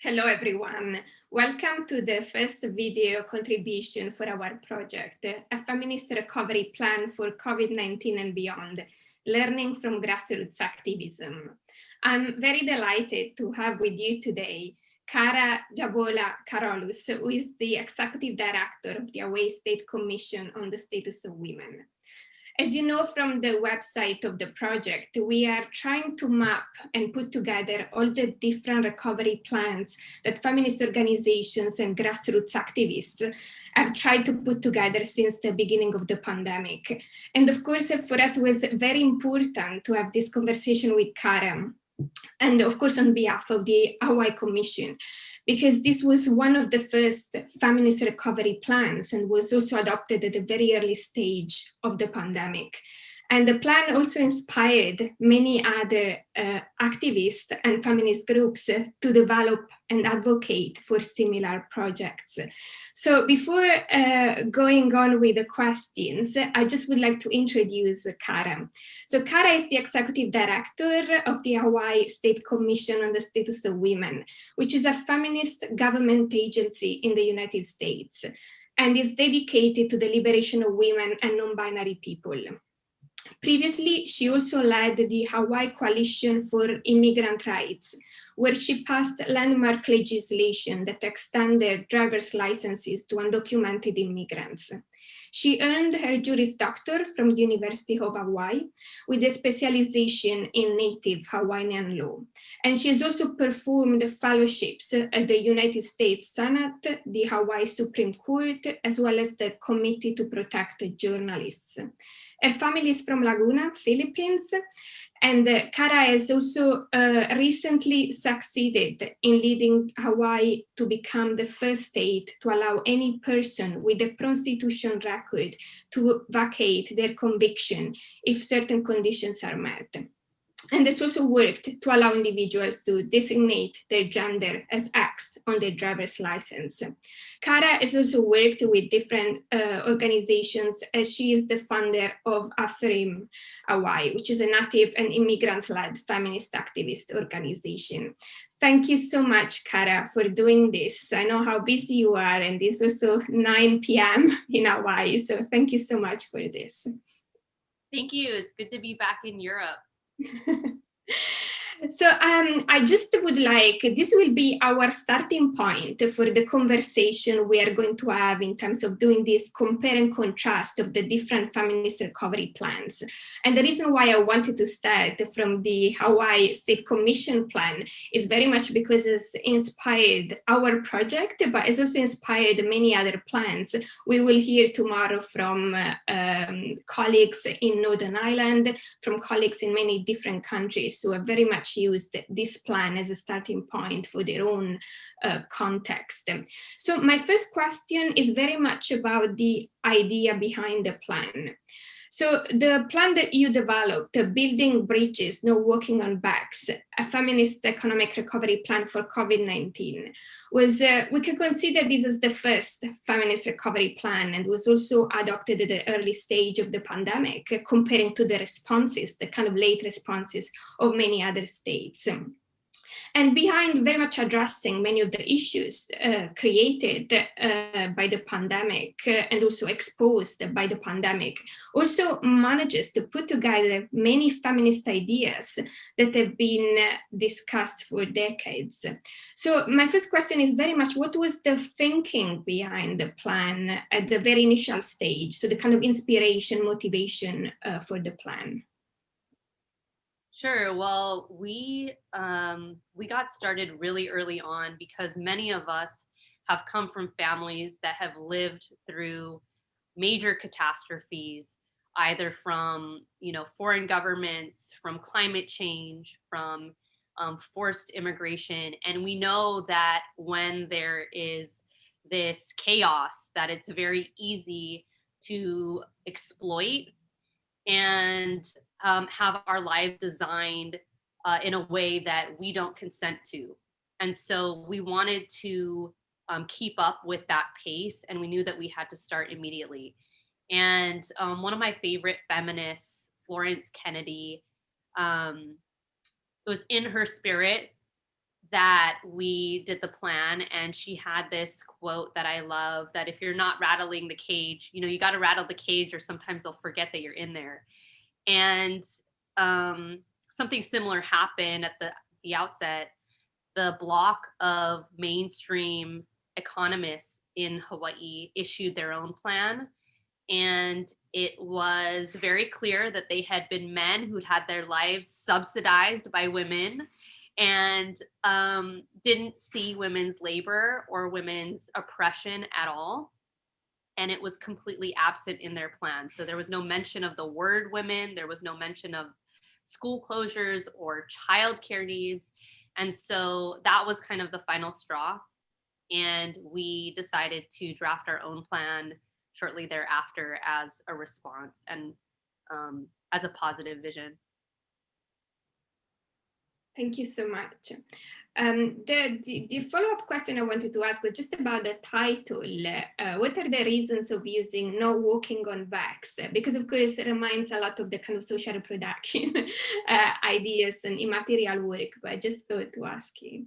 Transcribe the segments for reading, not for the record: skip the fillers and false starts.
Hello, everyone. Welcome to the first video contribution for our project, a feminist recovery plan for COVID-19 and beyond, learning from grassroots activism. I'm very delighted to have with you today Khara Jabola-Carolus, who is the Executive Director of the Hawai'i State Commission on the Status of Women. As you know from the website of the project, we are trying to map and put together all the different recovery plans that feminist organizations and grassroots activists have tried to put together since the beginning of the pandemic. And of course, for us, it was very important to have this conversation with Khara, and of course on behalf of the Hawaii Commission, because this was one of the first feminist recovery plans and was also adopted at a very early stage of the pandemic. And the plan also inspired many other activists and feminist groups to develop and advocate for similar projects. So before going on with the questions, I just would like to introduce Khara. So Khara is the Executive Director of the Hawaii State Commission on the Status of Women, which is a feminist government agency in the United States, and is dedicated to the liberation of women and non-binary people. Previously, she also led the Hawaii Coalition for Immigrant Rights, where she passed landmark legislation that extended driver's licenses to undocumented immigrants. She earned her Juris Doctor from the University of Hawaii with a specialization in Native Hawaiian law. And she has also performed fellowships at the United States Senate, the Hawaii Supreme Court, as well as the Committee to Protect Journalists. Her family is from Laguna, Philippines, and Khara has also recently succeeded in leading Hawaii to become the first state to allow any person with a prostitution record to vacate their conviction if certain conditions are met. And has also worked to allow individuals to designate their gender as X on their driver's license. Khara has also worked with different organizations, as she is the founder of AFRIM Hawaii, which is a Native and immigrant-led feminist activist organization. Thank you so much, Khara, for doing this. I know how busy you are, and it's also 9 p.m. in Hawaii, so thank you so much for this. Thank you. It's good to be back in Europe. So I just would like, this will be our starting point for the conversation we are going to have in terms of doing this compare and contrast of the different feminist recovery plans. And the reason why I wanted to start from the Hawaii State Commission plan is very much because it's inspired our project, but it's also inspired many other plans. We will hear tomorrow from colleagues in Northern Ireland, from colleagues in many different countries who have very much used this plan as a starting point for their own context. So my first question is very much about the idea behind the plan. So the plan that you developed, Building Bridges, No Walking on Backs, a feminist economic recovery plan for COVID-19, was, we can consider this as the first feminist recovery plan, and was also adopted at the early stage of the pandemic, comparing to the responses, the kind of late responses of many other states. And behind very much addressing many of the issues created by the pandemic and also exposed by the pandemic, also manages to put together many feminist ideas that have been discussed for decades. So my first question is very much, what was the thinking behind the plan at the very initial stage? So the kind of inspiration, motivation for the plan. Sure. Well, we got started really early on because many of us have come from families that have lived through major catastrophes, either from foreign governments, from climate change, from forced immigration, and we know that when there is this chaos, that it's very easy to exploit and have our lives designed in a way that we don't consent to. And so we wanted to keep up with that pace, and we knew that we had to start immediately. And one of my favorite feminists, Florence Kennedy, it was in her spirit that we did the plan, and she had this quote that I love, that if you're not rattling the cage, you got to rattle the cage, or sometimes they'll forget that you're in there. And something similar happened at the outset. The block of mainstream economists in Hawaii issued their own plan, and it was very clear that they had been men who'd had their lives subsidized by women, and didn't see women's labor or women's oppression at all. And it was completely absent in their plan. So there was no mention of the word women. There was no mention of school closures or childcare needs. And so that was kind of the final straw. And we decided to draft our own plan shortly thereafter as a response, and as a positive vision. Thank you so much. The follow-up question I wanted to ask was just about the title. What are the reasons of using "No Walking on Backs"? Because of course it reminds a lot of the kind of social reproduction ideas and immaterial work, but I just thought to ask you.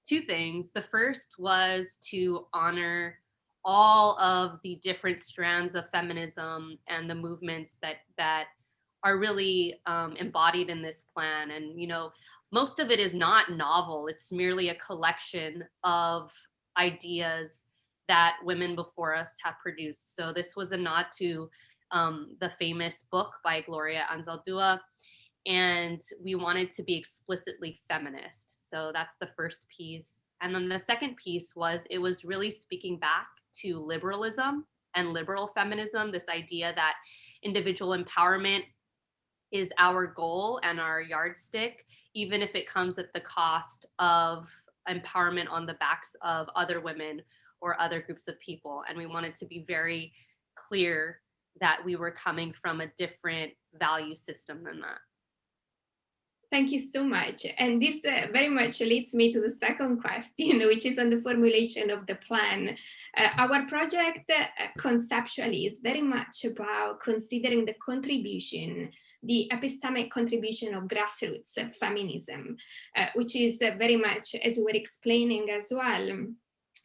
Two things. The first was to honor all of the different strands of feminism and the movements that are really embodied in this plan. And most of it is not novel. It's merely a collection of ideas that women before us have produced. So this was a nod to the famous book by Gloria Anzaldúa, and we wanted to be explicitly feminist. So that's the first piece. And then the second piece was, it was really speaking back to liberalism and liberal feminism, this idea that individual empowerment is our goal and our yardstick, even if it comes at the cost of empowerment on the backs of other women or other groups of people. And we wanted to be very clear that we were coming from a different value system than that. Thank you so much. And this very much leads me to the second question, which is on the formulation of the plan. Our project conceptually is very much about considering the contribution, the epistemic contribution of grassroots feminism, which is very much, as you were explaining as well,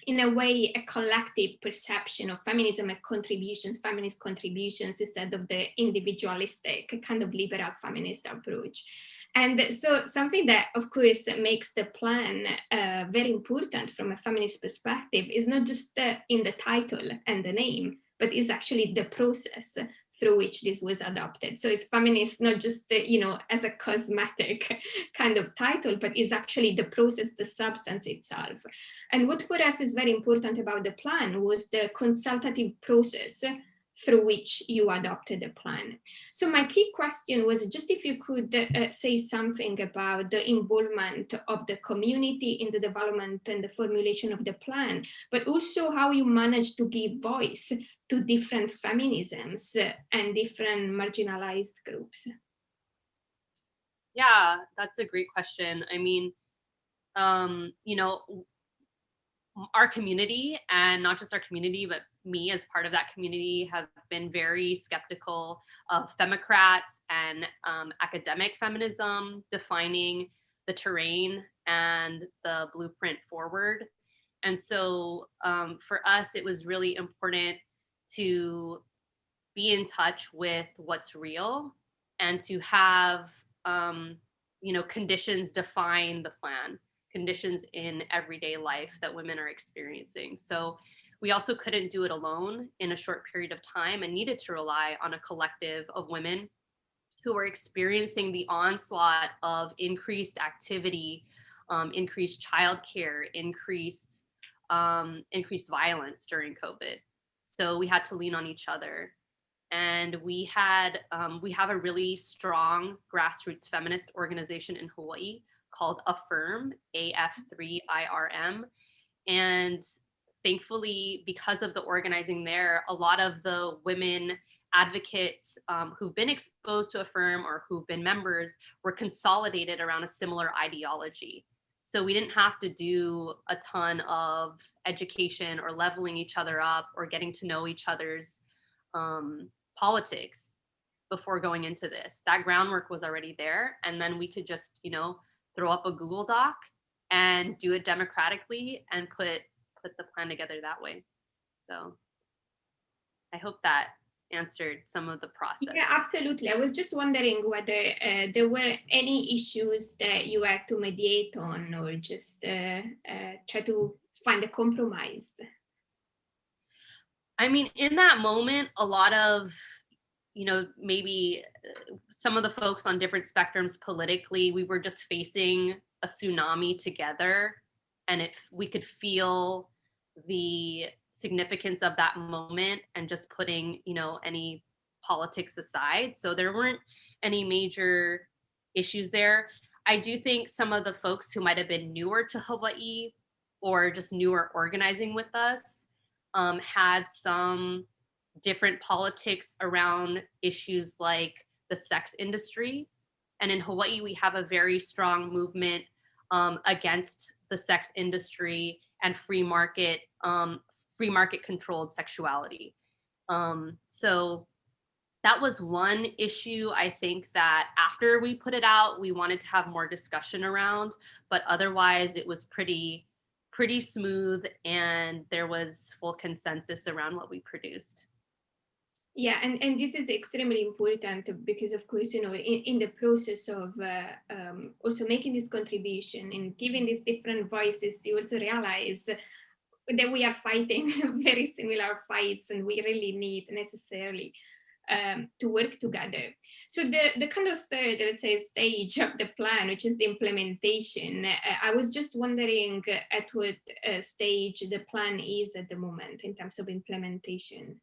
in a way, a collective perception of feminism and contributions, feminist contributions, instead of the individualistic kind of liberal feminist approach. And so something that, of course, makes the plan very important from a feminist perspective is not just in the title and the name, but is actually the process through which this was adopted. So it's feminist, not just, as a cosmetic kind of title, but is actually the process, the substance itself. And what for us is very important about the plan was the consultative process through which you adopted the plan. So my key question was just if you could say something about the involvement of the community in the development and the formulation of the plan, but also how you managed to give voice to different feminisms and different marginalized groups. Yeah, that's a great question. I mean, our community, and not just our community, but me as part of that community, have been very skeptical of femocrats and academic feminism defining the terrain and the blueprint forward. And so for us, it was really important to be in touch with what's real and to have, conditions define the plan, conditions in everyday life that women are experiencing. So we also couldn't do it alone in a short period of time and needed to rely on a collective of women who were experiencing the onslaught of increased activity, increased childcare, increased violence during COVID. So we had to lean on each other. And we have a really strong grassroots feminist organization in Hawaii called AFIRM, AF3IRM. And thankfully, because of the organizing there, a lot of the women advocates who've been exposed to AFIRM or who've been members were consolidated around a similar ideology. So we didn't have to do a ton of education or leveling each other up or getting to know each other's politics before going into this. That groundwork was already there. And then we could just, throw up a Google Doc and do it democratically and put the plan together that way. So I hope that answered some of the process. Yeah, absolutely. I was just wondering whether there were any issues that you had to mediate on, or just try to find a compromise. I mean, in that moment, a lot of, maybe some of the folks on different spectrums politically, we were just facing a tsunami together, and we could feel the significance of that moment and just putting, any politics aside. So there weren't any major issues there. I do think some of the folks who might have been newer to Hawaii or just newer organizing with us had some different politics around issues like the sex industry. And in Hawaii, we have a very strong movement against the sex industry and free market controlled sexuality. So that was one issue, I think, that after we put it out, we wanted to have more discussion around, but otherwise it was pretty smooth, and there was full consensus around what we produced. Yeah, and this is extremely important because, of course, in the process of also making this contribution and giving these different voices, you also realize that we are fighting very similar fights, and we really need necessarily to work together. So the kind of third, let's say, stage of the plan, which is the implementation, I was just wondering at what stage the plan is at the moment in terms of implementation.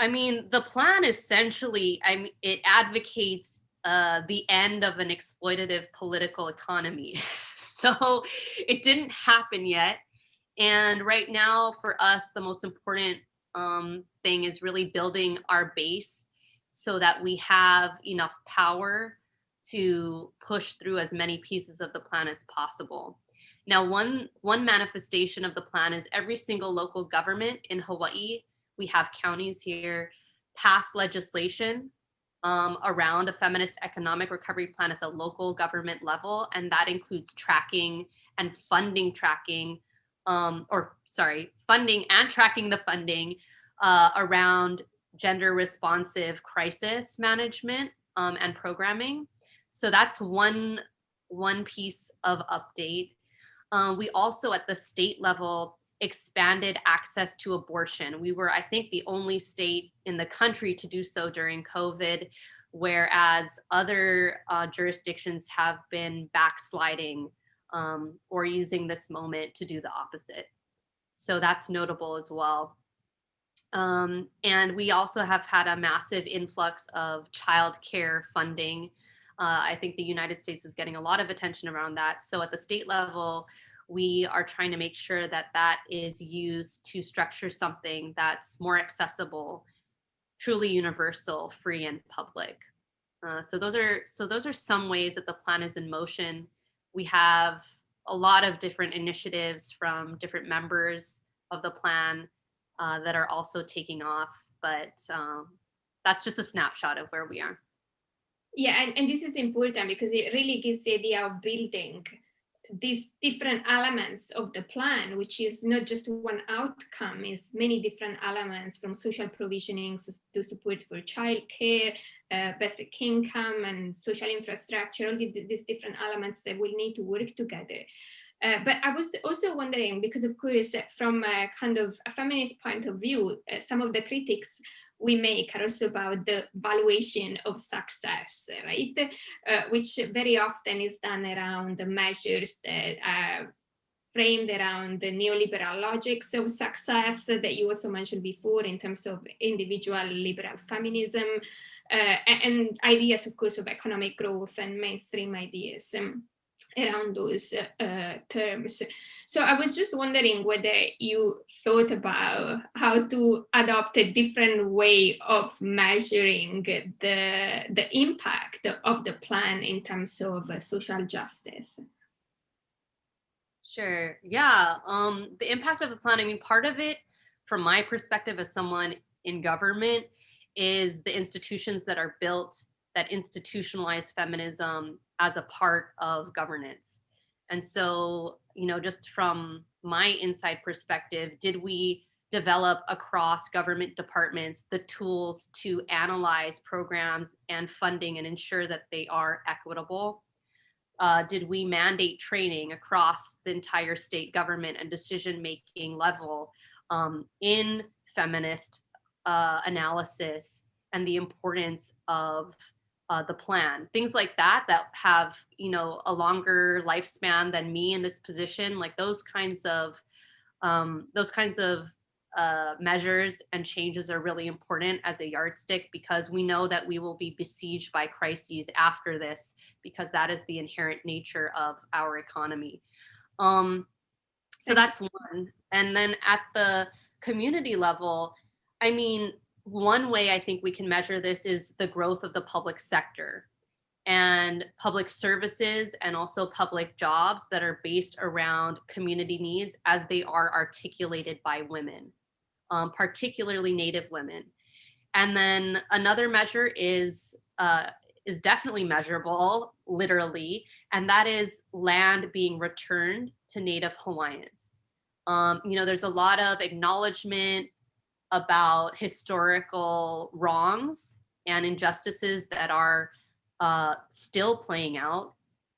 I mean, the plan essentially, it advocates the end of an exploitative political economy. So it didn't happen yet. And right now, for us, the most important thing is really building our base so that we have enough power to push through as many pieces of the plan as possible. Now, one manifestation of the plan is every single local government in Hawaii, we have counties here, pass legislation around a feminist economic recovery plan at the local government level. And that includes tracking and funding tracking, funding and tracking the funding around gender responsive crisis management and programming. So that's one piece of update. We also at the state level expanded access to abortion. We were, I think, the only state in the country to do so during COVID, whereas other jurisdictions have been backsliding or using this moment to do the opposite. So that's notable as well. And we also have had a massive influx of childcare funding. I think the United States is getting a lot of attention around that. So at the state level, we are trying to make sure that that is used to structure something that's more accessible, truly universal, free, and public. So those are some ways that the plan is in motion. We have a lot of different initiatives from different members of the plan that are also taking off, but that's just a snapshot of where we are. Yeah, and this is important because it really gives the idea of building these different elements of the plan, which is not just one outcome, is many different elements, from social provisioning to support for childcare, basic income, and social infrastructure, all these different elements that will need to work together. But I was also wondering, because of course, from a kind of a feminist point of view, some of the critics we make are also about the valuation of success, right? Which very often is done around the measures that are framed around the neoliberal logics of success that you also mentioned before in terms of individual liberal feminism and ideas, of course, of economic growth and mainstream ideas around those terms. So I was just wondering whether you thought about how to adopt a different way of measuring the impact of the plan in terms of social justice. Sure. Yeah. The impact of the plan, I mean, part of it, from my perspective as someone in government, is the institutions that are built that institutionalized feminism as a part of governance. And so, just from my inside perspective, did we develop across government departments the tools to analyze programs and funding and ensure that they are equitable? Did we mandate training across the entire state government and decision-making level in feminist analysis and the importance of the plan? Things like that have, a longer lifespan than me in this position, like those kinds of measures and changes are really important as a yardstick, because we know that we will be besieged by crises after this, because that is the inherent nature of our economy. So that's one. And then at the community level, I mean, one way I think we can measure this is the growth of the public sector and public services, and also public jobs that are based around community needs as they are articulated by women, particularly Native women. And then another measure is definitely measurable, literally, and that is land being returned to Native Hawaiians. There's a lot of acknowledgement about historical wrongs and injustices that are still playing out.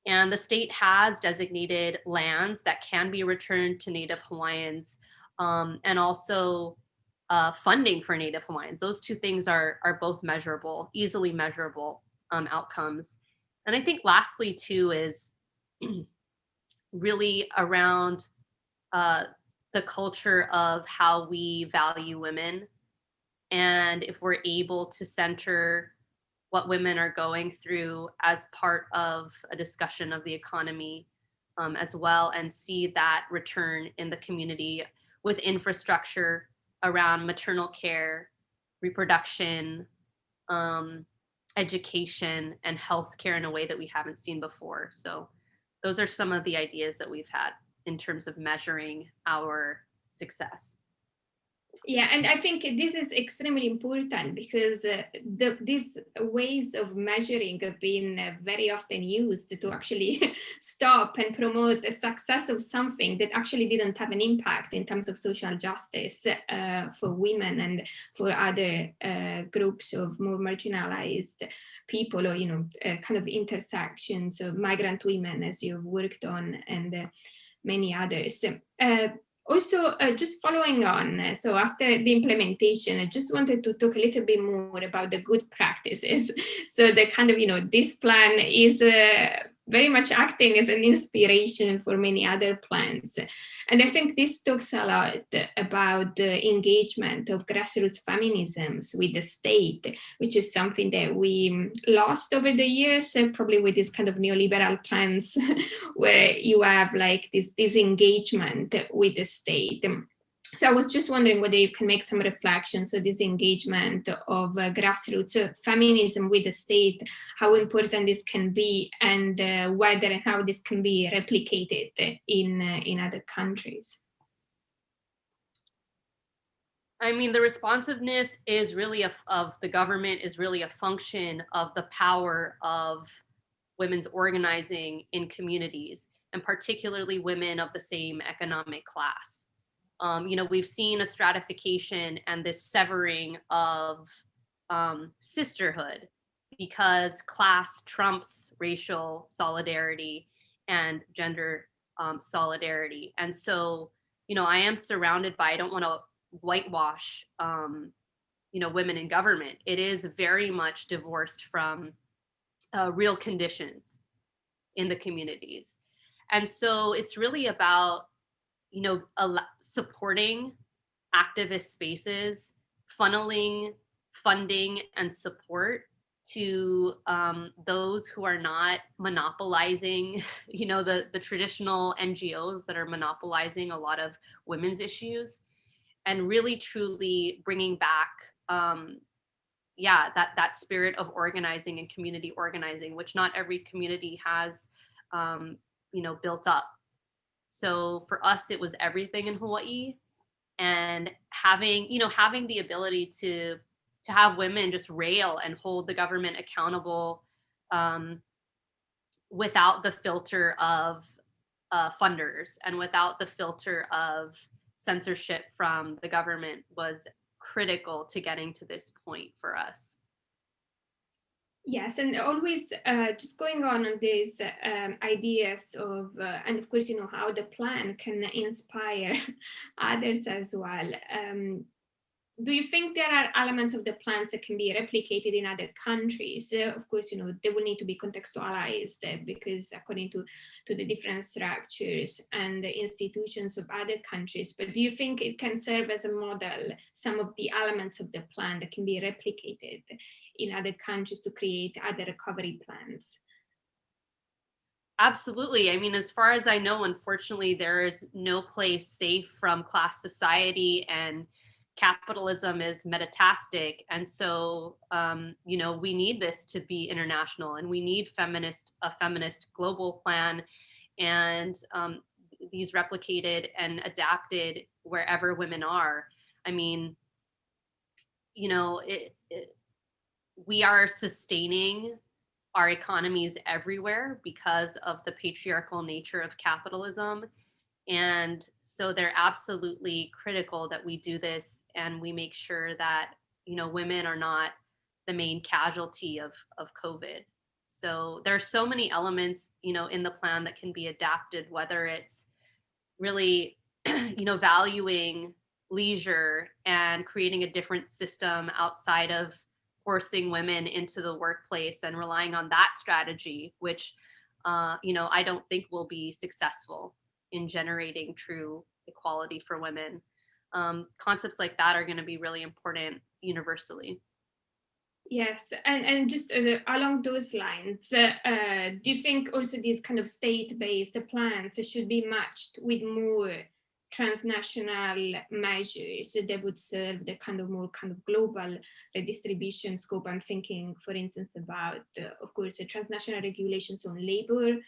And the state has designated lands that can be returned to Native Hawaiians, and also funding for Native Hawaiians. Those two things are both measurable, easily measurable outcomes. And I think lastly too is really around the culture of how we value women. And if we're able to center what women are going through as part of a discussion of the economy as well, and see that return in the community with infrastructure around maternal care, reproduction, education, and healthcare in a way that we haven't seen before. So those are some of the ideas that we've had in terms of measuring our success. Yeah, and I think this is extremely important, because these ways of measuring have been very often used to actually stop and promote the success of something that actually didn't have an impact in terms of social justice for women and for other groups of more marginalized people, or kind of intersections of migrant women, as you've worked on, and many others. Also, just following on, so after the implementation, I just wanted to talk a little bit more about the good practices. So the kind of, this plan is very much acting as an inspiration for many other plans. And I think this talks a lot about the engagement of grassroots feminisms with the state, which is something that we lost over the years, probably with this kind of neoliberal trends where you have like this engagement with the state. So I was just wondering whether you can make some reflections on this engagement of grassroots feminism with the state, how important this can be, and whether and how this can be replicated in other countries. I mean, the responsiveness is really of the government is really a function of the power of women's organizing in communities, and particularly women of the same economic class. We've seen a stratification and this severing of sisterhood, because class trumps racial solidarity and gender solidarity. And so, I am surrounded by, I don't want to whitewash, women in government. It is very much divorced from real conditions in the communities. And so it's really about, supporting activist spaces, funneling funding and support to those who are not monopolizing, the traditional NGOs that are monopolizing a lot of women's issues, and really truly bringing back, that spirit of organizing and community organizing, which not every community has, built up. So for us, it was everything in Hawaii, and having the ability to to have women just rail and hold the government accountable without the filter of funders and without the filter of censorship from the government was critical to getting to this point for us. Yes, and always just going on these ideas of, and of course, how the plan can inspire others as well. Do you think there are elements of the plans that can be replicated in other countries? Of course, they will need to be contextualized because according to the different structures and the institutions of other countries. But do you think it can serve as a model, some of the elements of the plan that can be replicated in other countries to create other recovery plans? Absolutely. I mean, as far as I know, unfortunately, there is no place safe from class society, and capitalism is metastatic. And so, we need this to be international, and we need a feminist global plan, and these replicated and adapted wherever women are. I mean, we are sustaining our economies everywhere because of the patriarchal nature of capitalism. And so they're absolutely critical that we do this and we make sure that, women are not the main casualty of COVID. So there's so many elements, in the plan that can be adapted, whether it's really, valuing leisure and creating a different system outside of forcing women into the workplace and relying on that strategy, which, I don't think will be successful in generating true equality for women. Concepts like that are going to be really important universally. Yes, and just along those lines, do you think also these kind of state-based plans should be matched with more transnational measures that would serve the more global redistribution scope? I'm thinking, for instance, about, of course, the transnational regulations on labor,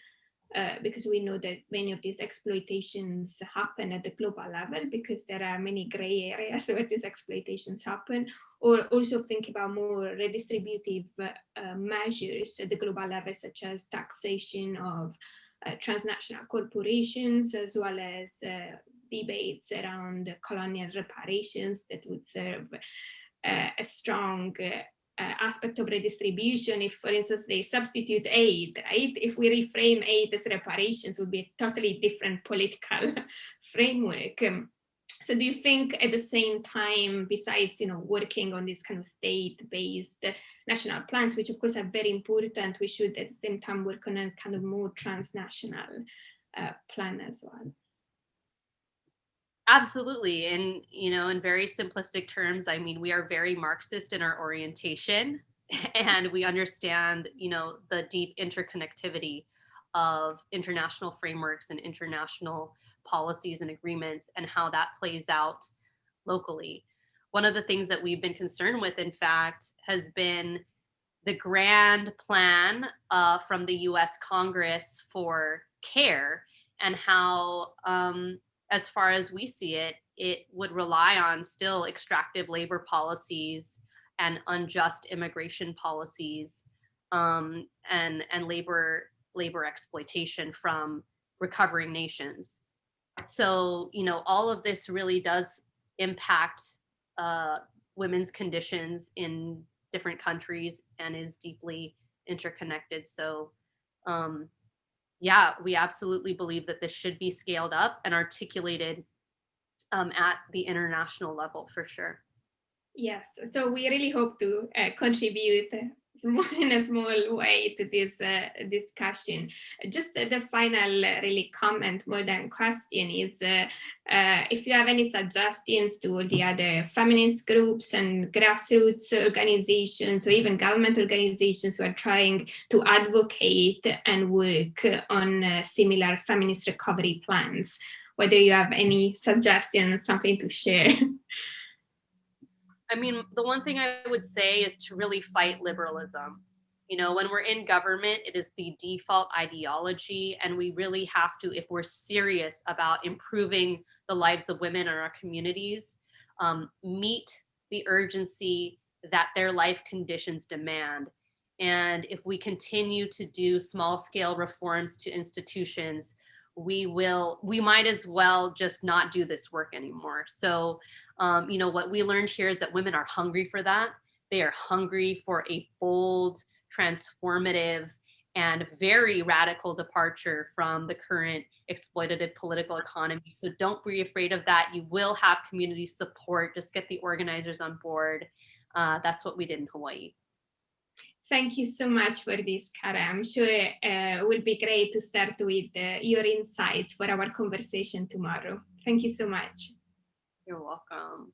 because we know that many of these exploitations happen at the global level because there are many gray areas where these exploitations happen, or also think about more redistributive measures at the global level, such as taxation of transnational corporations, as well as debates around colonial reparations that would serve a strong aspect of redistribution. If, for instance, they substitute aid, right? If we reframe aid as reparations, would be a totally different political framework. So do you think at the same time, besides, working on these kind of state-based national plans, which of course are very important, we should at the same time work on a kind of more transnational plan as well? Absolutely. And, in very simplistic terms, I mean, we are very Marxist in our orientation and we understand, the deep interconnectivity of international frameworks and international policies and agreements and how that plays out locally. One of the things that we've been concerned with, in fact, has been the grand plan from the US Congress for care, and how, as far as we see it, it would rely on still extractive labor policies and unjust immigration policies, and labor exploitation from recovering nations. So, all of this really does impact women's conditions in different countries and is deeply interconnected. So, yeah, we absolutely believe that this should be scaled up and articulated at the international level for sure. Yes, so we really hope to contribute in a small way to this discussion. Just the final really comment more than question is if you have any suggestions to all the other feminist groups and grassroots organizations or even government organizations who are trying to advocate and work on similar feminist recovery plans, whether you have any suggestions, something to share. I mean, the one thing I would say is to really fight liberalism. When we're in government, it is the default ideology, and we really have to, if we're serious about improving the lives of women in our communities, meet the urgency that their life conditions demand. And if we continue to do small scale reforms to institutions, we might as well just not do this work anymore. So, you know, what we learned here is that women are hungry for that. They are hungry for a bold, transformative, and very radical departure from the current exploitative political economy. So don't be afraid of that. You will have community support. Just get the organizers on board. That's what we did in Hawaii. Thank you so much for this, Khara. I'm sure it will be great to start with your insights for our conversation tomorrow. Thank you so much. You're welcome.